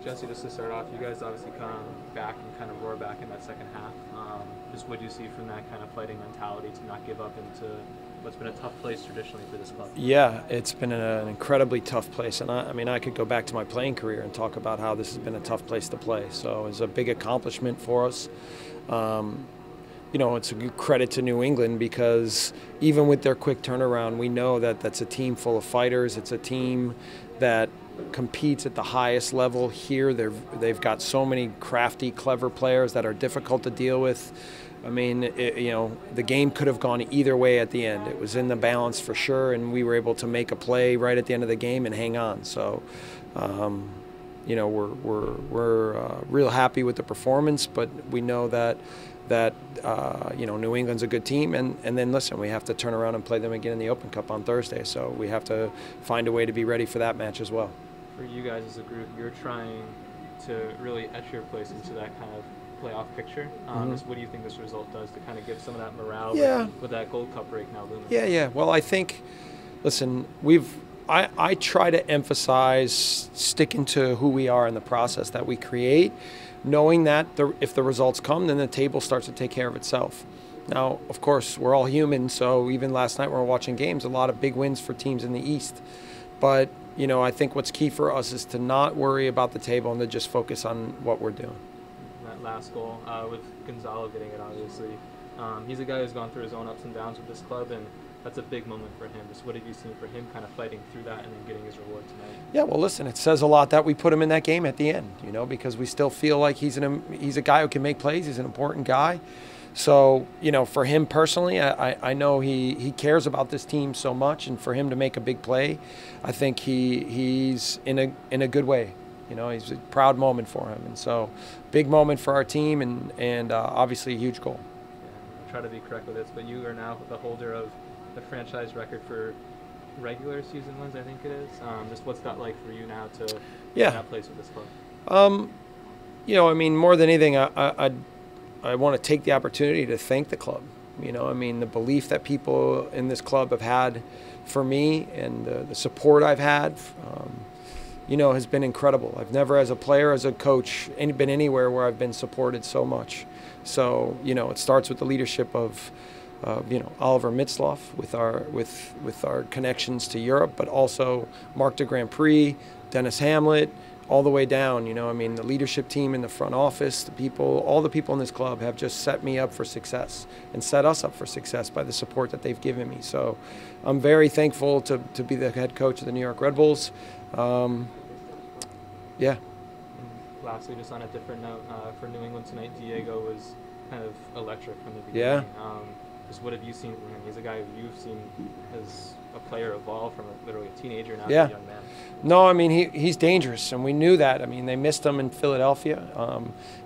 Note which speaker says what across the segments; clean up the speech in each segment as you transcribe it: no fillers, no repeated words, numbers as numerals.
Speaker 1: Jesse, just to start off, you guys obviously come back and kind of roar back in that second half. Just what do you see from that kind of fighting mentality to not give up into what's been a tough place traditionally for this club?
Speaker 2: Yeah, it's been an incredibly tough place. And I mean, I could go back to my playing career and talk about how this has been a tough place to play. So it's a big accomplishment for us. You know, it's a good credit to New England because even with their quick turnaround, we know that that's a team full of fighters. It's a team that competes at the highest level here. They've got so many crafty, clever players that are difficult to deal with. I mean, you know, the game could have gone either way at the end. It was in the balance for sure, and we were able to make a play right at the end of the game and hang on. So, you know, we're real happy with the performance, but we know that you know, New England's a good team, and then listen, we have to turn around and play them again in the Open Cup on Thursday. So we have to find a way to be ready for that match as well.
Speaker 1: For you guys as a group, you're trying to really etch your place into that kind of playoff picture. Just what do you think this result does to kind of give some of that morale with that Gold Cup break now looming?
Speaker 2: Yeah. Well, I think, listen, I try to emphasize sticking to who we are in the process that we create, knowing that if the results come, then the table starts to take care of itself. Now, of course, we're all human, so even last night when we were watching games, a lot of big wins for teams in the East. But, you know, I think what's key for us is to not worry about the table and to just focus on what we're doing.
Speaker 1: That last goal, with Gonzalo getting it, obviously. He's a guy who's gone through his own ups and downs with this club, and that's a big moment for him. Just what have you seen for him kind of fighting through that and then getting his reward tonight?
Speaker 2: Yeah, well, listen, it says a lot that we put him in that game at the end, you know, because we still feel like he's a guy who can make plays. He's an important guy. So, you know, for him personally, I know he cares about this team so much, and for him to make a big play, I think he's in a good way. You know, it's a proud moment for him, and so big moment for our team, and obviously a huge goal.
Speaker 1: Yeah, I'll try to be correct with this, but you are now the holder of the franchise record for regular season wins, I think it is. Just what's that like for you now to be in that place with this club?
Speaker 2: You know, I mean, more than anything, I want to take the opportunity to thank the club. You know, I mean, the belief that people in this club have had for me and the support I've had, you know, has been incredible. I've never, as a player, as a coach, been anywhere where I've been supported so much. So, you know, it starts with the leadership of you know, Oliver Mitzloff with our connections to Europe, but also Marc de Grand Prix, Dennis Hamlet, all the way down. You know, I mean, the leadership team in the front office, the people, all the people in this club have just set me up for success and set us up for success by the support that they've given me. So I'm very thankful to be the head coach of the New York Red Bulls. Yeah.
Speaker 1: And lastly, just on a different note, for New England tonight, Diego was kind of electric from the beginning.
Speaker 2: Yeah.
Speaker 1: Just what have you seen from him? He's a guy who you've seen as a player evolve from literally a teenager now to a young man.
Speaker 2: No, I mean, he's dangerous, and we knew that. I mean, they missed him in Philadelphia.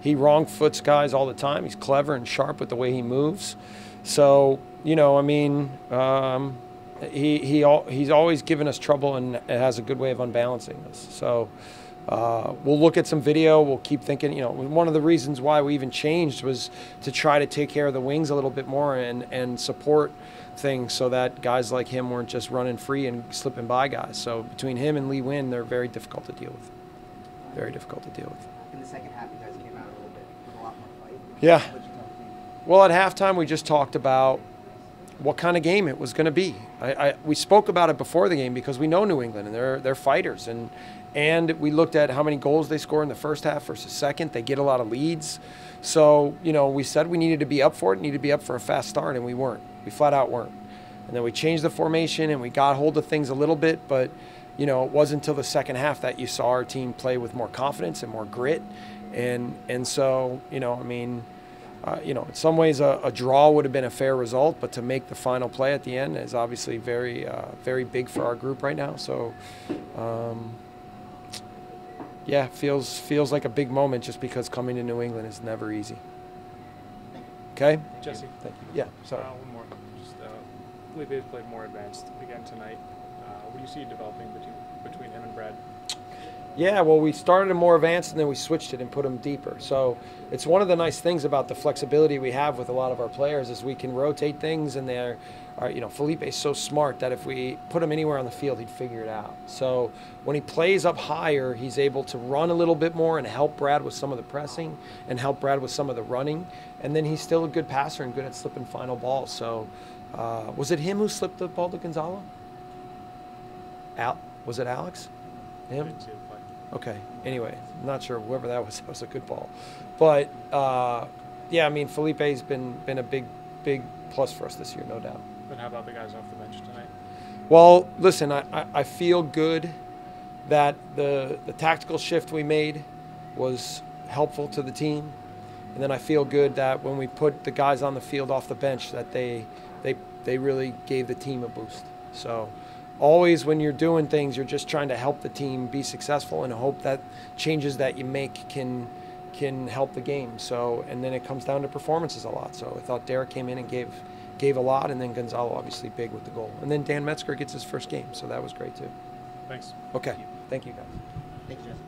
Speaker 2: He wrong foots guys all the time. He's clever and sharp with the way he moves. So, you know, I mean, he's always given us trouble and has a good way of unbalancing us. So we'll look at some video. We'll keep thinking, you know, one of the reasons why we even changed was to try to take care of the wings a little bit more and support things so that guys like him weren't just running free and slipping by guys. So between him and Lee Win, they're very difficult to deal with. Very difficult to deal with.
Speaker 3: In the second half, you guys came out a little bit with a lot more fight.
Speaker 2: Yeah. Well, at halftime, we just talked about what kind of game it was going to be. We spoke about it before the game because we know New England and they're fighters, and we looked at how many goals they score in the first half versus second. They get a lot of leads. So, you know, we said we needed to be up for it, needed to be up for a fast start, and we weren't. We flat out weren't. And then we changed the formation and we got hold of things a little bit, but, you know, it wasn't until the second half that you saw our team play with more confidence and more grit. And so, you know, I mean, you know, in some ways a draw would have been a fair result, but to make the final play at the end is obviously very, very big for our group right now. So, yeah, feels like a big moment just because coming to New England is never easy. Okay?
Speaker 4: Jesse.
Speaker 2: Thank you. Yeah, sorry.
Speaker 4: One more. Just, Felipe's played more advanced again tonight. What do you see developing between him and Brad?
Speaker 2: Yeah, well, we started him more advanced and then we switched it and put him deeper. So it's one of the nice things about the flexibility we have with a lot of our players is we can rotate things and they're Felipe's so smart that if we put him anywhere on the field, he'd figure it out. So when he plays up higher, he's able to run a little bit more and help Brad with some of the pressing and help Brad with some of the running. And then he's still a good passer and good at slipping final balls. So was it him who slipped the ball to Gonzalo? Was it Alex? Him?
Speaker 4: Didn't see the play.
Speaker 2: Okay. Anyway, I'm not sure whoever that was a good ball. But, yeah, I mean, Felipe's been a big plus for us this year, no doubt.
Speaker 4: But how about the guys off the bench tonight?
Speaker 2: Well, listen, I feel good that the tactical shift we made was helpful to the team. And then I feel good that when we put the guys on the field off the bench that they really gave the team a boost. So always when you're doing things, you're just trying to help the team be successful and hope that changes that you make can help the game. So, and then it comes down to performances a lot. So I thought Derek came in and gave a lot, and then Gonzalo obviously big with the goal. And then Dan Metzger gets his first game, so that was great too.
Speaker 4: Thanks.
Speaker 2: Okay, thank you guys.
Speaker 3: Thank you, Jesse.